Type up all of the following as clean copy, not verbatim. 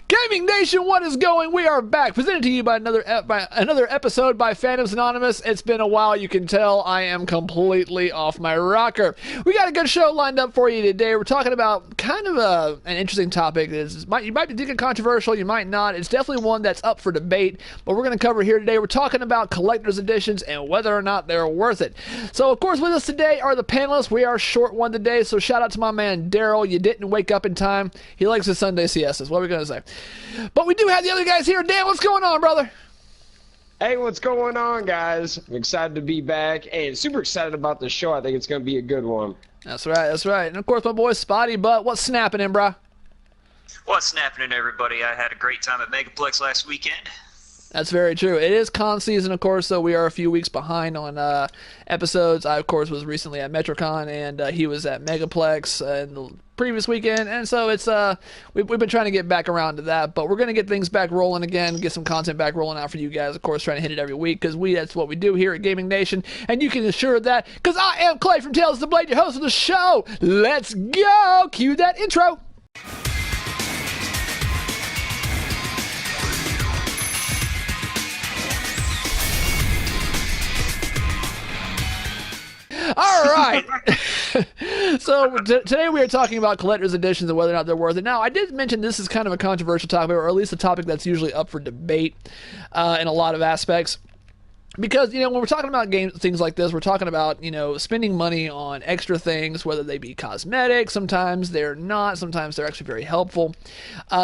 Gaming Nation, what is going? We are back, presented to you by another episode by Fandoms Anonymous. It's been a while, you can tell I am completely off my rocker. We got a good show lined up for you today. We're talking about kind of an interesting topic. You might be thinking controversial, you might not. It's definitely one that's up for debate, but we're going to cover here today. We're talking about collector's editions and whether or not they're worth it. So, of course, with us today are the panelists. We are short one today, so shout out to my man Daryl. You didn't wake up in time. He likes his Sunday siestas. What are we going to say? But we do have the other guys here. Dan, what's going on, brother? Hey, what's going on, guys? I'm excited to be back and super excited about the show. I think it's going to be a good one. That's right, that's right. And, of course, my boy Spotty Butt. What's snapping in, brah? What's snapping, everybody? I had a great time at Megaplex last weekend. That's very true. It is con season, of course, so we are a few weeks behind on episodes. I, of course, was recently at MetroCon, and he was at Megaplex in the previous weekend, and so it's we've been trying to get back around to that, but we're going to get things back rolling again, get some content back rolling out for you guys, of course, trying to hit it every week, because that's what we do here at Gaming Nation, and you can assure that, because I am Clay from Tales of the Blade, your host of the show. Let's go! Cue that intro! All right. So today we are talking about collector's editions and whether or not they're worth it. Now, I did mention this is kind of a controversial topic, or at least a topic that's usually up for debate in a lot of aspects. Because, when we're talking about things like this, we're talking about, spending money on extra things, whether they be cosmetic. Sometimes they're not. Sometimes they're actually very helpful.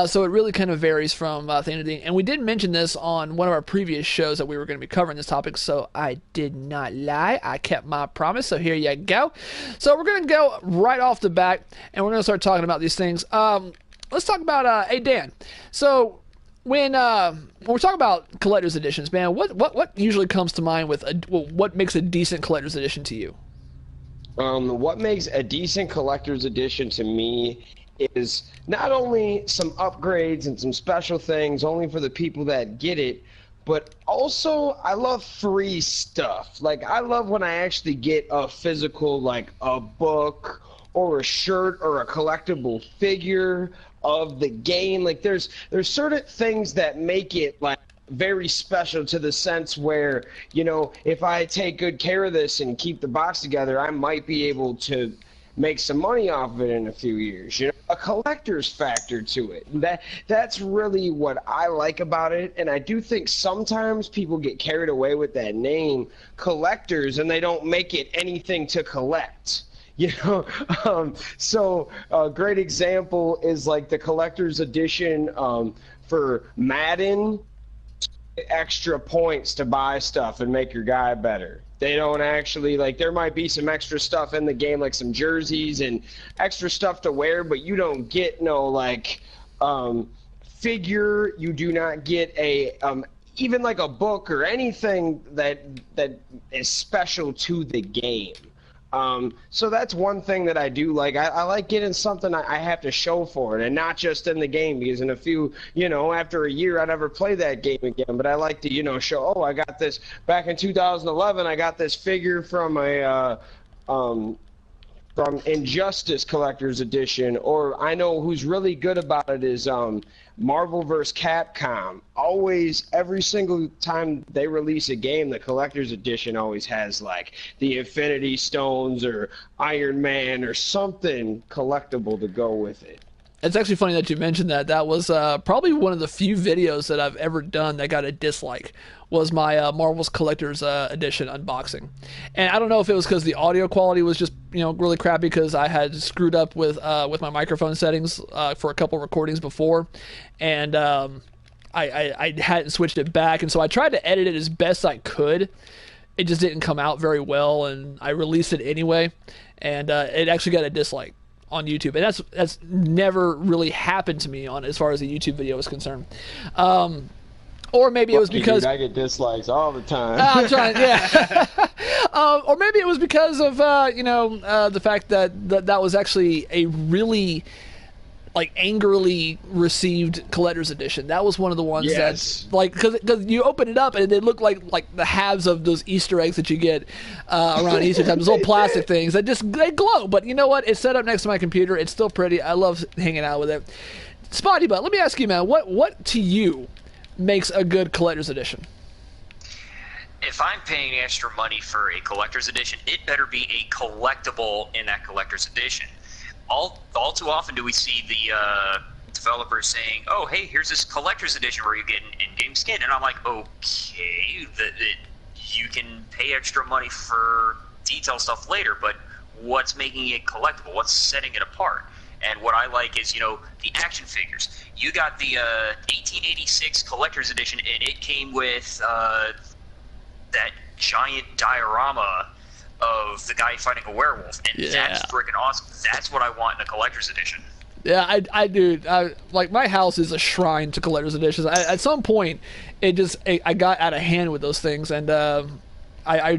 So it really kind of varies from thing to thing. And we did mention this on one of our previous shows that we were going to be covering this topic, so I did not lie. I kept my promise, so here you go. So we're going to go right off the bat, and we're going to start talking about these things. Let's talk about, hey, Dan. So when we're talking about collector's editions, man, what usually comes to mind with what makes a decent collector's edition to you? What makes a decent collector's edition to me is not only some upgrades and some special things only for the people that get it, but also I love free stuff. Like, I love when I actually get a physical, like a book or a shirt or a collectible figure of the game. Like, there's certain things that make it like very special, to the sense where, if I take good care of this and keep the box together, I might be able to make some money off of it in a few years. A collector's factor to it. That's really what I like about it. And I do think sometimes people get carried away with that name, collectors, and they don't make it anything to collect. So a great example is like the collector's edition for Madden. Extra points to buy stuff and make your guy better. They don't actually, like, there might be some extra stuff in the game, like some jerseys and extra stuff to wear, but you don't get no figure. You do not get a even like a book or anything that is special to the game. So that's one thing that I do like. I like getting something I have to show for it, and not just in the game, because in a few, after a year, I never play that game again. But I like to, show, oh, I got this back in 2011. I got this figure from from Injustice Collector's Edition. Or I know who's really good about it is Marvel vs. Capcom. Always, every single time they release a game, the Collector's Edition always has like the Infinity Stones or Iron Man or something collectible to go with it. It's actually funny that you mentioned that. That was probably one of the few videos that I've ever done that got a dislike, was my Marvel's Collector's Edition unboxing. And I don't know if it was because the audio quality was just really crappy, because I had screwed up with my microphone settings for a couple recordings before, and I hadn't switched it back, and so I tried to edit it as best I could. It just didn't come out very well, and I released it anyway, and it actually got a dislike on YouTube, and that's never really happened to me on as far as a YouTube video is concerned. Or maybe it was because I get dislikes all the time. I'm trying, yeah. Or maybe it was because of the fact that was actually a really angrily received collector's edition. That was one of the ones yes. that because you open it up and they look like the halves of those Easter eggs that you get around Easter time. Those little plastic things that they glow. But you know what? It's set up next to my computer. It's still pretty. I love hanging out with it. Spotty Butt, let me ask you, man, what to you makes a good collector's edition? If I'm paying extra money for a collector's edition, it better be a collectible in that collector's edition. All too often do we see the developers saying, "Oh, hey, here's this collector's edition where you get an in-game skin," and I'm like, "Okay, you can pay extra money for detail stuff later, but what's making it collectible? What's setting it apart?" And what I like is, the action figures. You got the 1886 collector's edition, and it came with that giant diorama of the guy fighting a werewolf, and that's freaking awesome. That's what I want in a collector's edition. Yeah, I do. Like, my house is a shrine to collector's editions. At some point, I got out of hand with those things, and I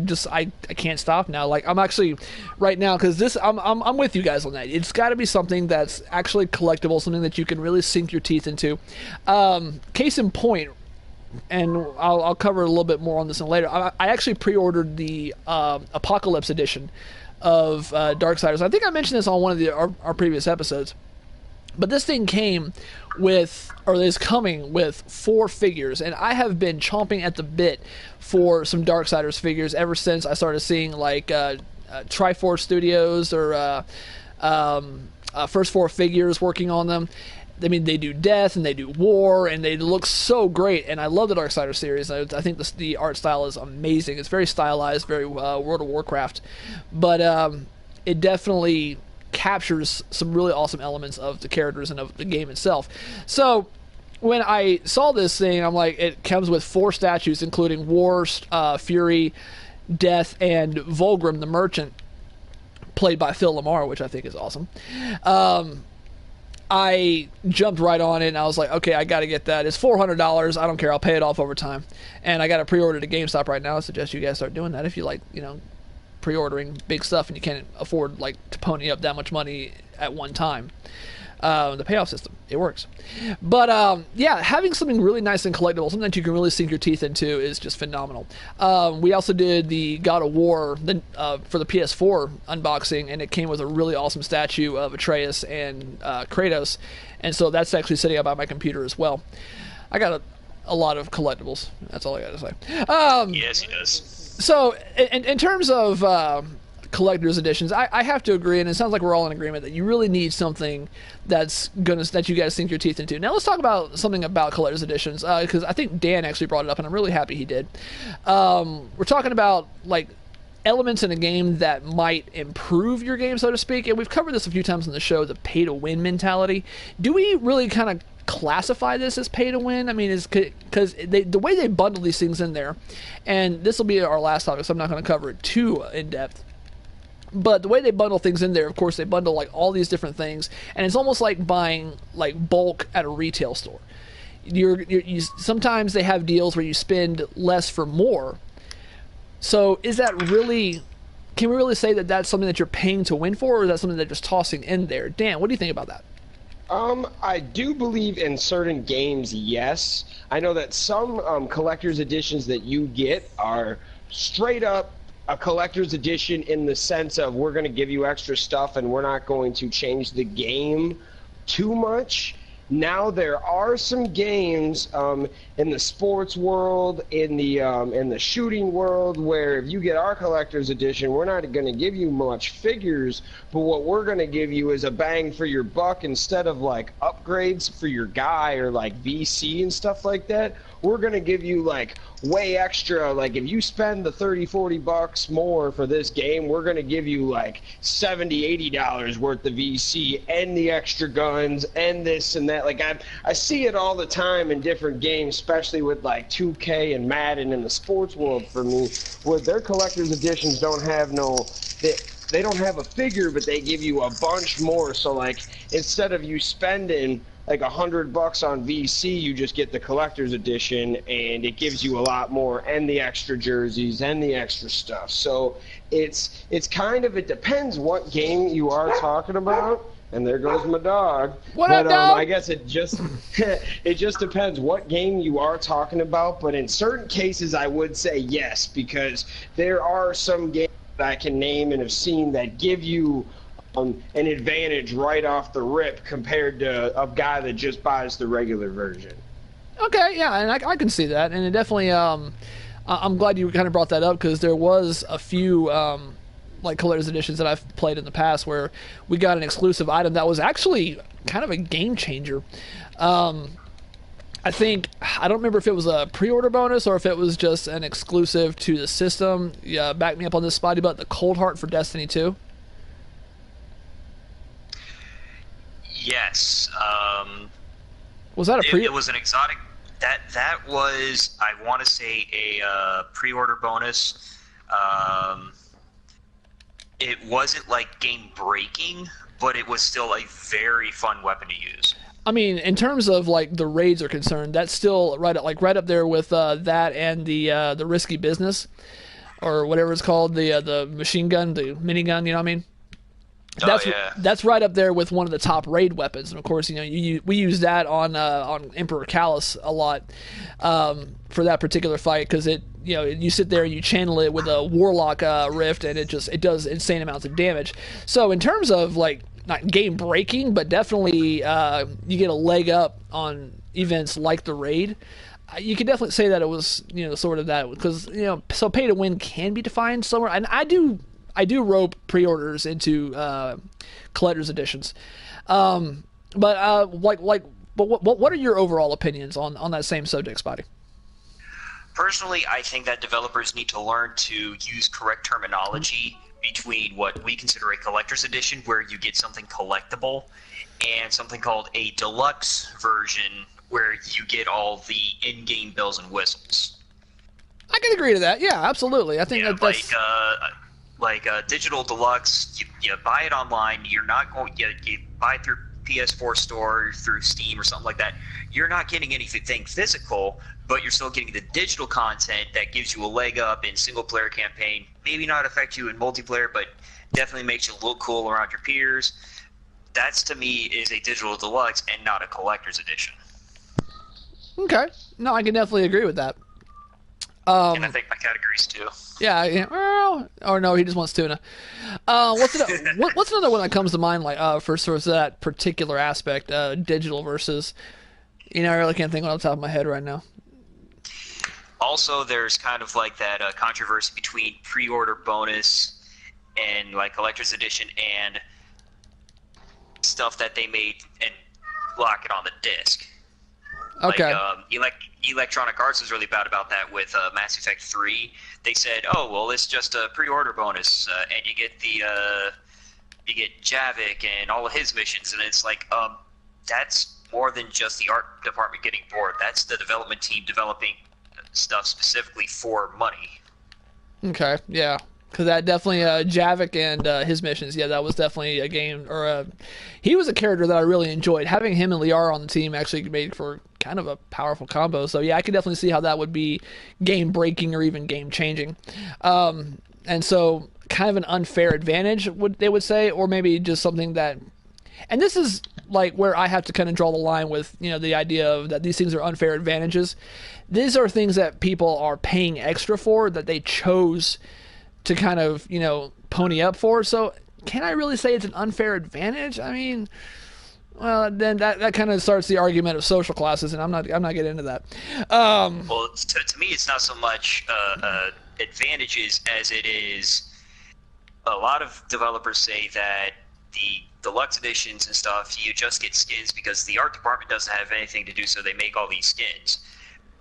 can't stop now. Like, I'm actually right now, because I'm with you guys on that. It's got to be something that's actually collectible, something that you can really sink your teeth into. Case in point, and I'll cover a little bit more on this later. I actually pre-ordered the Apocalypse edition of Darksiders. I think I mentioned this on one of our previous episodes. But this thing came with, or is coming with, 4 figures, and I have been chomping at the bit for some Darksiders figures ever since I started seeing like Triforce Studios or First 4 Figures working on them. I mean, they do death and they do war, and they look so great. And I love the Darksiders series. I think the art style is amazing. It's very stylized, very World of Warcraft, but it definitely captures some really awesome elements of the characters and of the game itself. So when I saw this thing, I'm like, it comes with 4 statues, including War, Fury, Death, and Volgrim the Merchant, played by Phil Lamar, which I think is awesome. I jumped right on it, and I was like, okay, I got to get that. It's $400. I don't care. I'll pay it off over time. And I got it pre-ordered at GameStop right now. I suggest you guys start doing that if you like, pre-ordering big stuff and you can't afford to pony up that much money at one time. The payoff system, it works. But yeah, having something really nice and collectible, something that you can really sink your teeth into, is just phenomenal. We also did the God of War for the PS4 unboxing, and it came with a really awesome statue of Atreus and Kratos, and so that's actually sitting up by my computer as well. I got a lot of collectibles. That's all I got to say. Yes, he does. So in terms of collector's editions, I have to agree, and it sounds like we're all in agreement that you really need something that you guys sink your teeth into. Now let's talk about something about collector's editions, because I think Dan actually brought it up, and I'm really happy he did. We're talking about elements in a game that might improve your game, so to speak, and we've covered this a few times on the show, the pay-to-win mentality. Do we really kind of classify this as pay-to-win? I mean, because the way they bundle these things in there, and this will be our last topic, so I'm not going to cover it too in-depth, but the way they bundle things in there, of course, they bundle all these different things, and it's almost like buying bulk at a retail store. Sometimes they have deals where you spend less for more. So is that really, can we really say that that's something that you're paying to win for, or is that something they're just tossing in there? Dan, what do you think about that? I do believe in certain games, yes. I know that some collector's editions that you get are straight up a collector's edition in the sense of, we're going to give you extra stuff and we're not going to change the game too much. Now there are some games in the sports world, in the shooting world, where if you get our collector's edition, we're not going to give you much figures, but what we're going to give you is a bang for your buck. Instead of upgrades for your guy or VC and stuff like that, we're going to give you way extra. If you spend the $30-40 more for this game, we're going to give you $70-80 worth of VC and the extra guns and this and that. I see it all the time in different games, especially with 2K and Madden in the sports world for me, where their collector's editions don't have they don't have a figure, but they give you a bunch more. So instead of you spending $100 on VC, you just get the collector's edition, and it gives you a lot more, and the extra jerseys and the extra stuff. So it's kind of, it depends what game you are talking about. And there goes my dog. What up, dog? I guess it just depends what game you are talking about. But in certain cases, I would say yes, because there are some games that I can name and have seen that give you an advantage right off the rip compared to a guy that just buys the regular version. Okay, yeah, and I can see that, and it definitely. I'm glad you kind of brought that up because there was a few like collector's editions that I've played in the past where we got an exclusive item that was actually kind of a game changer. I think I don't remember if it was a pre-order bonus or if it was just an exclusive to the system. Yeah, back me up on this, Spotty, but the Cold Heart for Destiny 2. Yes. Was that a pre? It was an exotic. That was, I want to say, a pre-order bonus. It wasn't like game breaking, but it was still a very fun weapon to use. I mean, in terms of like the raids are concerned, that's still right up there with that and the Risky Business, or whatever it's called, the machine gun, the minigun. You know what I mean? That's right up there with one of the top raid weapons. And of course, we use that on Emperor Callus a lot for that particular fight because you sit there and you channel it with a Warlock rift and it does insane amounts of damage. So in terms of like not game breaking, but definitely you get a leg up on events like the raid. You could definitely say that it was sort of that because so pay to win can be defined somewhere, and I do rope pre-orders into collector's editions, but what are your overall opinions on that same subject, Spotty? Personally, I think that developers need to learn to use correct terminology between what we consider a collector's edition, where you get something collectible, and something called a deluxe version, where you get all the in-game bells and whistles. I can agree to that. Yeah, absolutely. I think that's like digital deluxe. You buy it online. You're not going. You buy it through PS4 store, through Steam or something like that. You're not getting anything physical, but you're still getting the digital content that gives you a leg up in single-player campaign. Maybe not affect you in multiplayer, but definitely makes you look cool around your peers. That's, to me, is a digital deluxe and not a collector's edition. Okay. No, I can definitely agree with that. And I think my categories too. Yeah. Or no, he just wants tuna. What's another one that comes to mind, like for sort of that particular aspect, digital versus? I really can't think on the top of my head right now. Also, there's kind of like that controversy between pre-order bonus and like collector's edition and stuff that they made and lock it on the disc. Okay. Like, Electronic Arts was really bad about that with Mass Effect 3. They said, "Oh, well, it's just a pre-order bonus, and you get Javik and all of his missions." And it's like, that's more than just the art department getting bored. That's the development team developing stuff specifically for money. Okay, yeah. Because that definitely, Javik and his missions, yeah, that was definitely a game, he was a character that I really enjoyed. Having him and Liara on the team actually made for kind of a powerful combo. So yeah, I could definitely see how that would be game-breaking or even game-changing. And so kind of an unfair advantage, they would say, or maybe just something that... And this is like where I have to kind of draw the line with, the idea of that these things are unfair advantages. These are things that people are paying extra for, that they chose to kind of, pony up for. So can I really say it's an unfair advantage? I mean, well, then that kind of starts the argument of social classes, and I'm not getting into that. Well, to me, it's not so much advantages as it is. A lot of developers say that the deluxe editions and stuff, you just get skins because the art department doesn't have anything to do, so they make all these skins.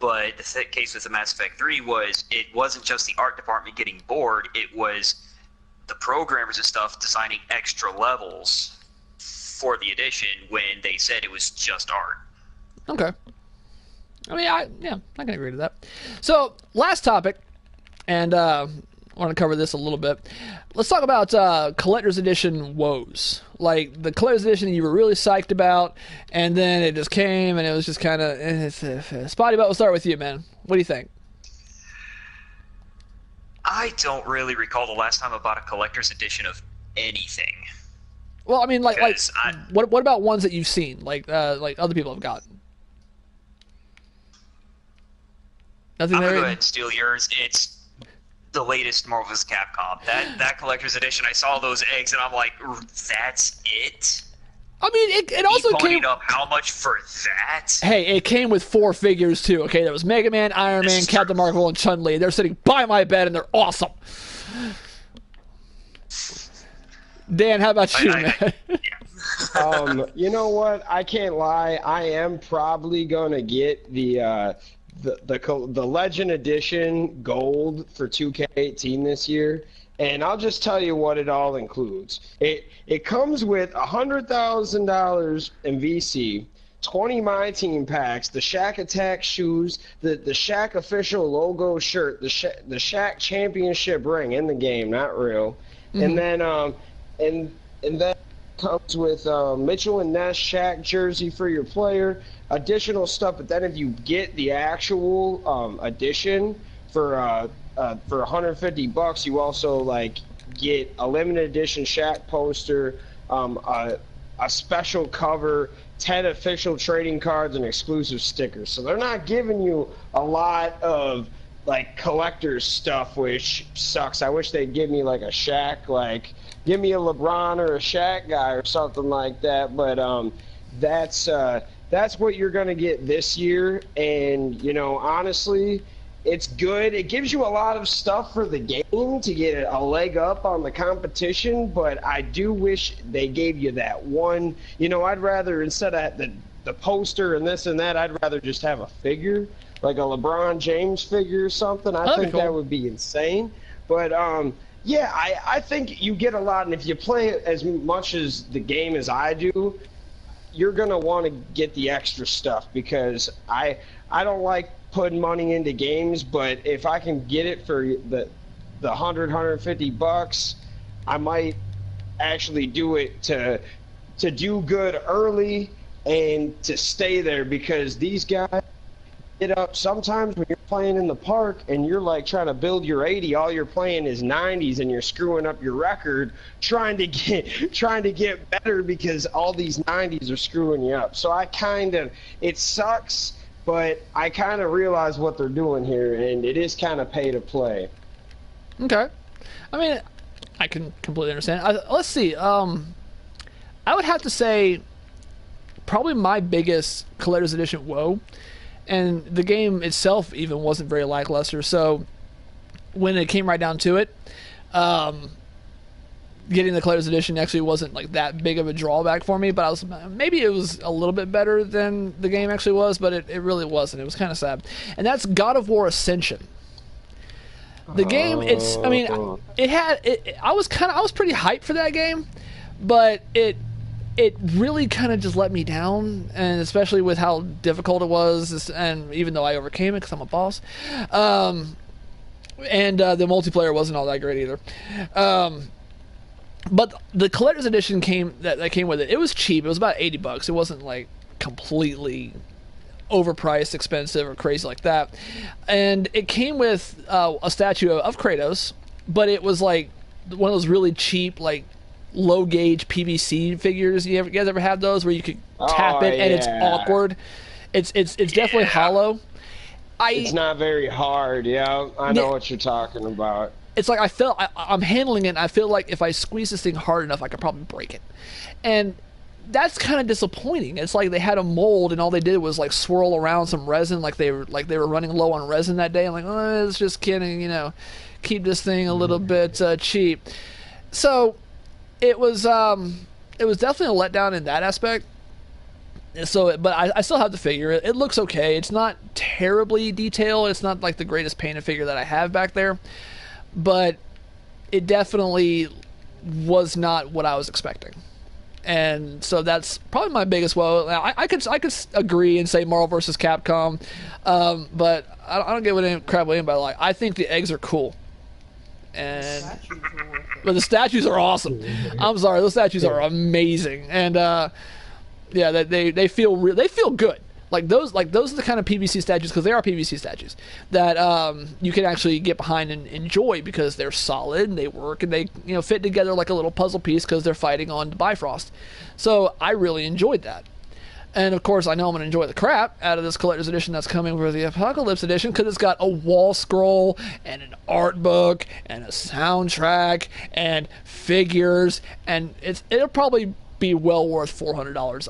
But the case with the Mass Effect 3 was it wasn't just the art department getting bored, it was the programmers and stuff designing extra levels for the edition when they said it was just art. Okay. I mean, I can agree to that. So, last topic, and I want to cover this a little bit. Let's talk about Collector's Edition woes. Like, the Collector's Edition you were really psyched about, and then it just came, and it was just kind of... Spotty, but we'll start with you, man. What do you think? I don't really recall the last time I bought a Collector's Edition of anything. Well, I mean, what about ones that you've seen, like other people have gotten? Nothing. I'm gonna go ahead and steal yours. the latest Marvel vs. Capcom. That collector's edition, I saw those eggs and I'm like, that's it? I mean, it also came up how much for that? Hey, it came with 4 figures too. Okay, there was Mega Man, Iron Man, Captain Marvel, and Chun-Li. They're sitting by my bed and they're awesome. Dan, how about you, man? You know what? I can't lie. I am probably gonna get the Legend Edition Gold for 2K18 this year. And I'll just tell you what it all includes. It comes with $100,000 in VC, 20 My Team packs, the Shaq Attack shoes, the Shaq official logo shirt, the Shaq Championship ring in the game, not real. And then and then comes with Mitchell and Ness Shaq jersey for your player, additional stuff. But then if you get the actual edition for $150, you also like get a limited edition Shaq poster, a special cover, 10 official trading cards, and exclusive stickers. So they're not giving you a lot of like collector's stuff, which sucks. I wish they'd give me like a Shaq, like give me a LeBron or a Shaq guy or something like that. But that's what you're gonna get this year, and you know, honestly, it's good. It gives you a lot of stuff for the game to get a leg up on the competition, but I do wish they gave you that one. You know, I'd rather, instead of the poster and this and that, I'd rather just have a figure, like a LeBron James figure or something. I think that would be insane. But yeah, I think you get a lot, and if you play as much as the game as I do, you're going to want to get the extra stuff, because I don't like putting money into games, but if I can get it for the $150, I might actually do it to do good early and to stay there, because these guys get up sometimes when you're playing in the park and you're like trying to build your 80, all you're playing is 90s, and you're screwing up your record trying to get better because all these 90s are screwing you up. So it sucks, but I kind of realize what they're doing here, and it is kind of pay to play. Okay. I mean, I can completely understand. Let's see. I would have to say probably my biggest collector's edition woe, and the game itself even wasn't very lackluster, so when it came right down to it, getting the collector's edition actually wasn't like that big of a drawback for me, but maybe it was a little bit better than the game actually was, but it really wasn't. It was kind of sad. And that's God of War Ascension. The game, I was pretty hyped for that game, but it really kind of just let me down, and especially with how difficult it was, and even though I overcame it because I'm a boss, and the multiplayer wasn't all that great either. But the collector's edition that came with it. It was cheap. It was about $80. It wasn't like completely overpriced, expensive, or crazy like that. And it came with a statue of Kratos, but it was like one of those really cheap, like low gauge PVC figures. You guys ever had those where you could tap it and it's awkward? It's definitely hollow. It's not very hard. Yeah, I know what you're talking about. It's like I'm handling it, and I feel like if I squeeze this thing hard enough, I could probably break it. And that's kind of disappointing. It's like they had a mold, and all they did was like swirl around some resin, like they were running low on resin that day. I'm like, oh, it's just kidding, keep this thing a little bit cheap. So it was definitely a letdown in that aspect. So, but I still have the figure. It looks okay. It's not terribly detailed. It's not like the greatest painted figure that I have back there, but it definitely was not what I was expecting. And so that's probably my biggest woe. I could agree and say Marvel vs. Capcom, but I don't give a crap what anybody like. I think the eggs are cool, but the statues are awesome. I'm sorry, those statues are amazing, and yeah, they feel good. Like those are the kind of PVC statues, because they are PVC statues that you can actually get behind and enjoy, because they're solid and they work, and they fit together like a little puzzle piece because they're fighting on Bifrost. So I really enjoyed that. And of course, I know I'm going to enjoy the crap out of this collector's edition that's coming for the Apocalypse edition, because it's got a wall scroll and an art book and a soundtrack and figures, and it'll probably be well worth $400.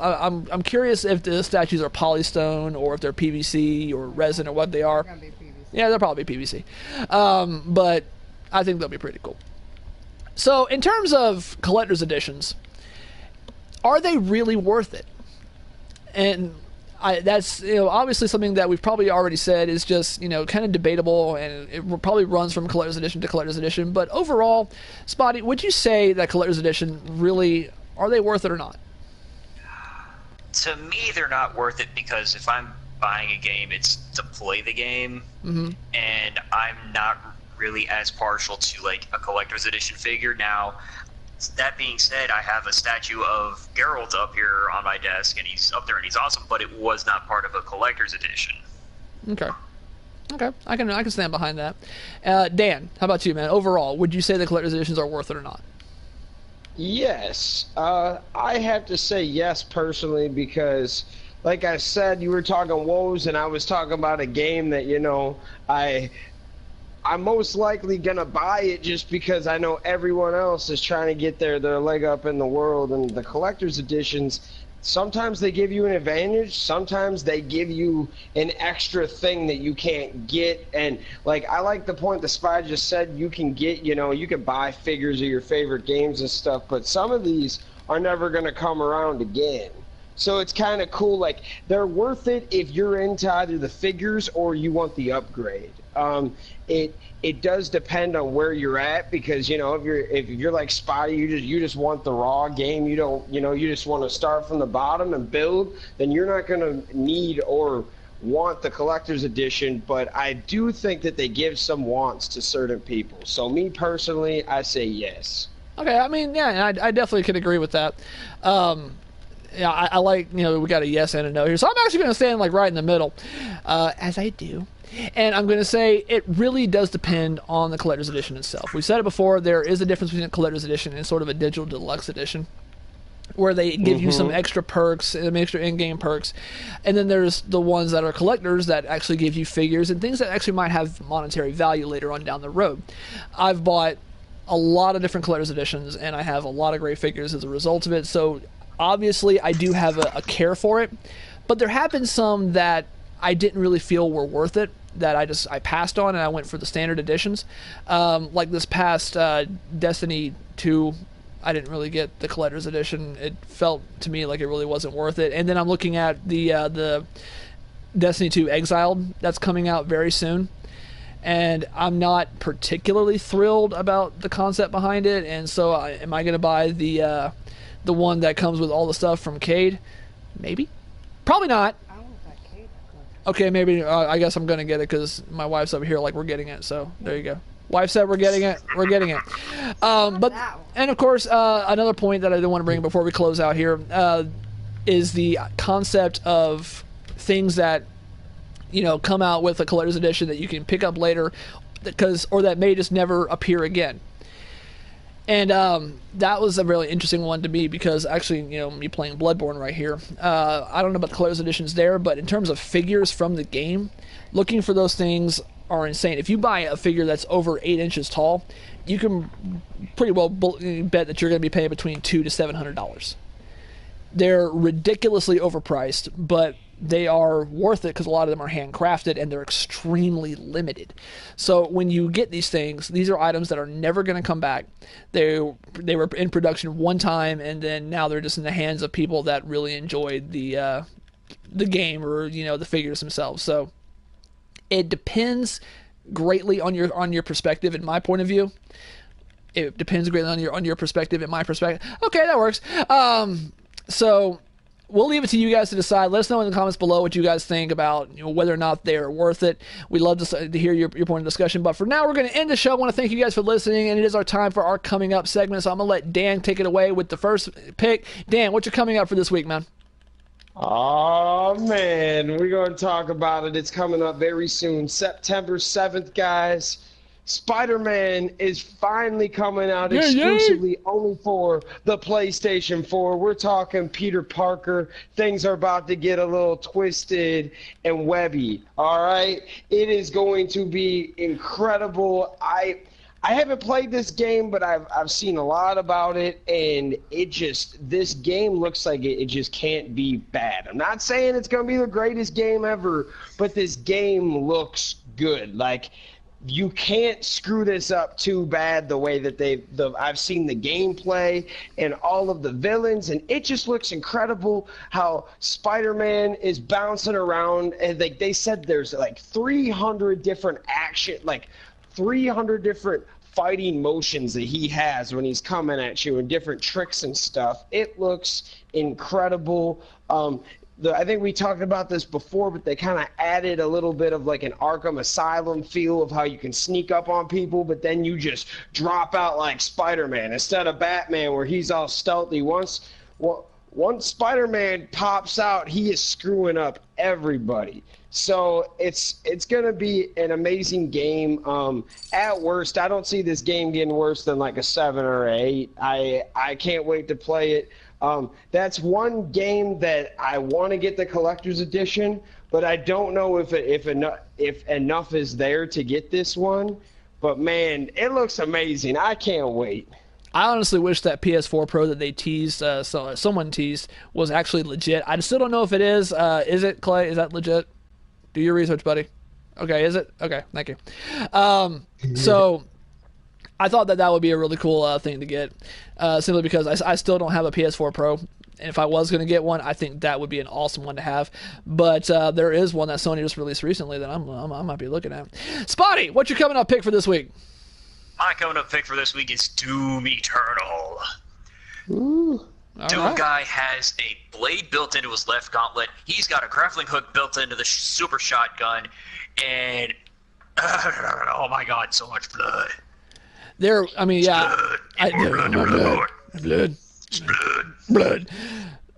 I'm curious if the statues are polystone or if they're PVC or resin or what they are. It's gonna be PVC. Yeah, they'll probably be PVC, but I think they'll be pretty cool. So, in terms of collector's editions, are they really worth it? And that's obviously something that we've probably already said is just kind of debatable, and it probably runs from collector's edition to collector's edition. But overall, Spotty, would you say that collector's edition really, are they worth it or not? To me, they're not worth it, because if I'm buying a game, it's to play the game, and I'm not really as partial to like a collector's edition figure. Now, that being said, I have a statue of Geralt up here on my desk, and he's up there and he's awesome, but it was not part of a collector's edition. Okay, I can stand behind that. Dan, how about you, man? Overall, would you say the collector's editions are worth it or not? Yes, I have to say yes personally, because like I said, you were talking woes and I was talking about a game that I'm most likely gonna buy it just because I know everyone else is trying to get their leg up in the world. And the collector's editions, sometimes they give you an advantage, sometimes they give you an extra thing that you can't get. And like, I like the point the Spy just said, you can get, you can buy figures of your favorite games and stuff, but some of these are never gonna come around again. So it's kind of cool. Like, they're worth it if you're into either the figures or you want the upgrade. It does depend on where you're at, because if you're like Spotty, you just want the raw game. You don't you just want to start from the bottom and build. Then you're not going to need or want the collector's edition. But I do think that they give some wants to certain people. So me personally, I say yes. Okay, I mean, yeah, I definitely could agree with that. Yeah, I like, we got a yes and a no here. So I'm actually going to stand like right in the middle, as I do. And I'm going to say it really does depend on the collector's edition itself. We said it before, there is a difference between a collector's edition and sort of a digital deluxe edition, where they give you some extra perks, some extra in-game perks. And then there's the ones that are collectors that actually give you figures and things that actually might have monetary value later on down the road. I've bought a lot of different collector's editions, and I have a lot of great figures as a result of it. So obviously, I do have a care for it, but there have been some that I didn't really feel were worth it, that I passed on, and I went for the standard editions. Like this past Destiny 2, I didn't really get the collector's edition. It felt to me like it really wasn't worth it. And then I'm looking at the Destiny 2 Exiled that's coming out very soon, and I'm not particularly thrilled about the concept behind it. And so, am I going to buy the one that comes with all the stuff from Cade? Maybe. Probably not. I don't know if that Cade collector. Okay, maybe. I guess I'm going to get it because my wife's over here like we're getting it. So there you go. Wife said we're getting it. We're getting it. But and of course, another point that I didn't want to bring before we close out here is the concept of things that come out with a collector's edition that you can pick up later, or that may just never appear again. And that was a really interesting one to me, because actually, me playing Bloodborne right here, I don't know about the collector's editions there, but in terms of figures from the game, looking for those things are insane. If you buy a figure that's over 8 inches tall, you can pretty well bet that you're going to be paying between $200 to $700. They're ridiculously overpriced, but they are worth it because a lot of them are handcrafted and they're extremely limited. So when you get these things, these are items that are never going to come back. They were in production one time, and then now they're just in the hands of people that really enjoyed the game, or the figures themselves. So it depends greatly on your perspective. In my point of view, it depends greatly on your perspective. In my perspective, okay, that works. So we'll leave it to you guys to decide. Let us know in the comments below what you guys think about whether or not they're worth it. We'd love to hear your point of discussion. But for now, we're going to end the show. I want to thank you guys for listening, and it is our time for our coming up segment. So I'm going to let Dan take it away with the first pick. Dan, what's your coming up for this week, man? Oh, man, we're going to talk about it. It's coming up very soon. September 7th, guys. Spider-Man is finally coming out Yay, exclusively only for the PlayStation 4. We're talking Peter Parker. Things are about to get a little twisted and webby, all right? It is going to be incredible. I haven't played this game, but I've seen a lot about it, and this game looks like it just can't be bad. I'm not saying it's going to be the greatest game ever, but this game looks good. Like, you can't screw this up too bad the way that I've seen the gameplay and all of the villains, and it just looks incredible how Spider-Man is bouncing around, and they said there's like 300 different 300 different fighting motions that he has when he's coming at you and different tricks and stuff. It looks incredible. I think we talked about this before, but they kind of added a little bit of like an Arkham Asylum feel of how you can sneak up on people, but then you just drop out like Spider-Man instead of Batman where he's all stealthy. Once Spider-Man pops out, he is screwing up everybody. So it's going to be an amazing game. At worst, I don't see this game getting worse than like a 7 or an 8. I can't wait to play it. That's one game that I want to get the collector's edition, but I don't know if enough is there to get this one. But man, it looks amazing. I can't wait. I honestly wish that PS4 Pro that they teased, someone teased, was actually legit. I still don't know if it is. Is it, Clay? Is that legit? Do your research, buddy. Okay, is it? Okay, thank you. So I thought that would be a really cool thing to get, simply because I still don't have a PS4 Pro. And if I was going to get one, I think that would be an awesome one to have. But there is one that Sony just released recently that I might be looking at. Spotty, what's your coming up pick for this week? My coming up pick for this week is Doom Eternal. Ooh. Doom guy has a blade built into his left gauntlet. He's got a grappling hook built into the super shotgun. And, oh my god, so much blood. Blood.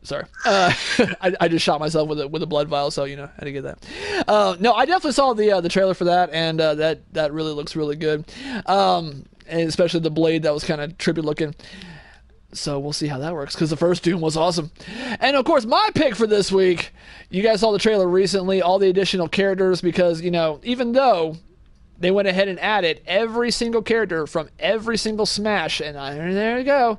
Sorry, I just shot myself with a blood vial, so how to get that. No, I definitely saw the trailer for that, and that really looks really good, and especially the blade that was kind of trippy looking. So we'll see how that works, because the first Doom was awesome. And of course, my pick for this week, you guys saw the trailer recently, all the additional characters, because even though they went ahead and added every single character from every single Smash, and there you go,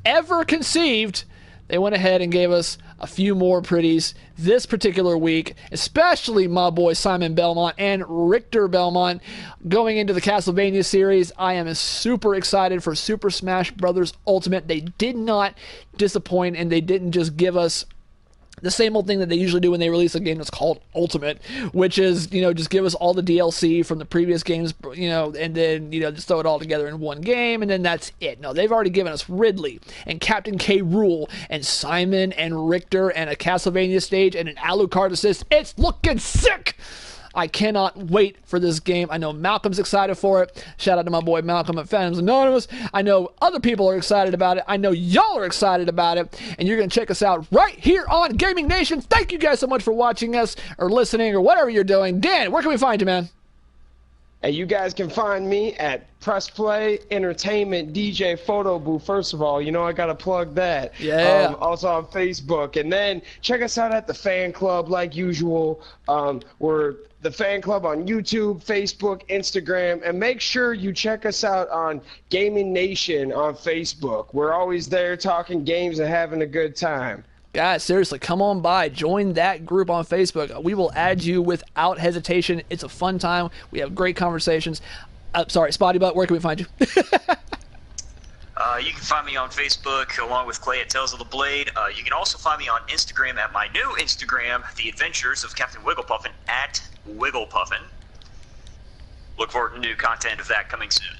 ever conceived, they went ahead and gave us a few more pretties this particular week, especially my boy Simon Belmont and Richter Belmont going into the Castlevania series. I am super excited for Super Smash Bros. Ultimate. They did not disappoint, and they didn't just give us the same old thing that they usually do when they release a game that's called Ultimate, which is, just give us all the DLC from the previous games, and then, just throw it all together in one game, and then that's it. No, they've already given us Ridley and Captain K. Rool and Simon and Richter and a Castlevania stage and an Alucard assist. It's looking sick! I cannot wait for this game. I know Malcolm's excited for it. Shout out to my boy Malcolm at Fandoms Anonymous. I know other people are excited about it. I know y'all are excited about it. And you're going to check us out right here on Gaming Nation. Thank you guys so much for watching us or listening or whatever you're doing. Dan, where can we find you, man? And you guys can find me at Press Play Entertainment DJ Photo Booth. First of all, I got to plug that. Yeah. Also on Facebook. And then check us out at the fan club like usual. We're the fan club on YouTube, Facebook, Instagram. And make sure you check us out on Gaming Nation on Facebook. We're always there talking games and having a good time. Guys, seriously, come on by. Join that group on Facebook. We will add you without hesitation. It's a fun time. We have great conversations. Sorry, Spotty Butt, where can we find you? You can find me on Facebook along with Clay at Tales of the Blade. You can also find me on Instagram at my new Instagram, The Adventures of Captain Wigglepuffin at Wigglepuffin. Look forward to new content of that coming soon.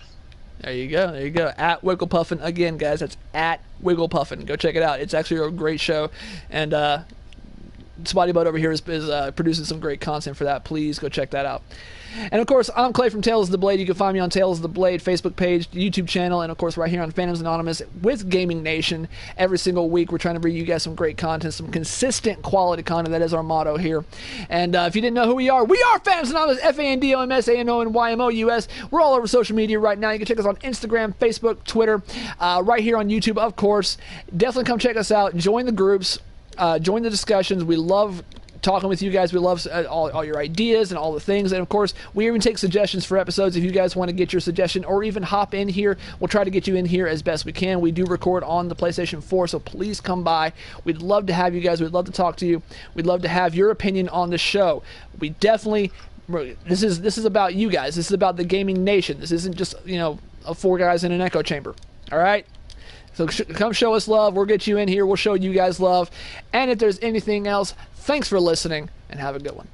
There you go. There you go. At Wigglepuffin. Again, guys, that's at Wigglepuffin. Go check it out. It's actually a great show. And Spotty Bud over here is producing some great content for that. Please go check that out. And of course, I'm Clay from Tales of the Blade. You can find me on Tales of the Blade Facebook page, YouTube channel, and of course right here on Fandoms Anonymous with Gaming Nation. Every single week, we're trying to bring you guys some great content, some consistent quality content. That is our motto here. And if you didn't know who we are Fandoms Anonymous, FANDOMSANONYMOUS. We're all over social media right now. You can check us on Instagram, Facebook, Twitter, right here on YouTube, of course. Definitely come check us out. Join the groups. Join the discussions. We love talking with you guys. We love all your ideas and all the things. And of course, we even take suggestions for episodes. If you guys want to get your suggestion or even hop in here, we'll try to get you in here as best we can. We do record on the PlayStation 4, so please come by. We'd love to have you guys. We'd love to talk to you. We'd love to have your opinion on the show. We definitely, this is about you guys. This is about the gaming nation. This isn't just, four guys in an echo chamber. All right? So come show us love. We'll get you in here. We'll show you guys love. And if there's anything else, thanks for listening, and have a good one.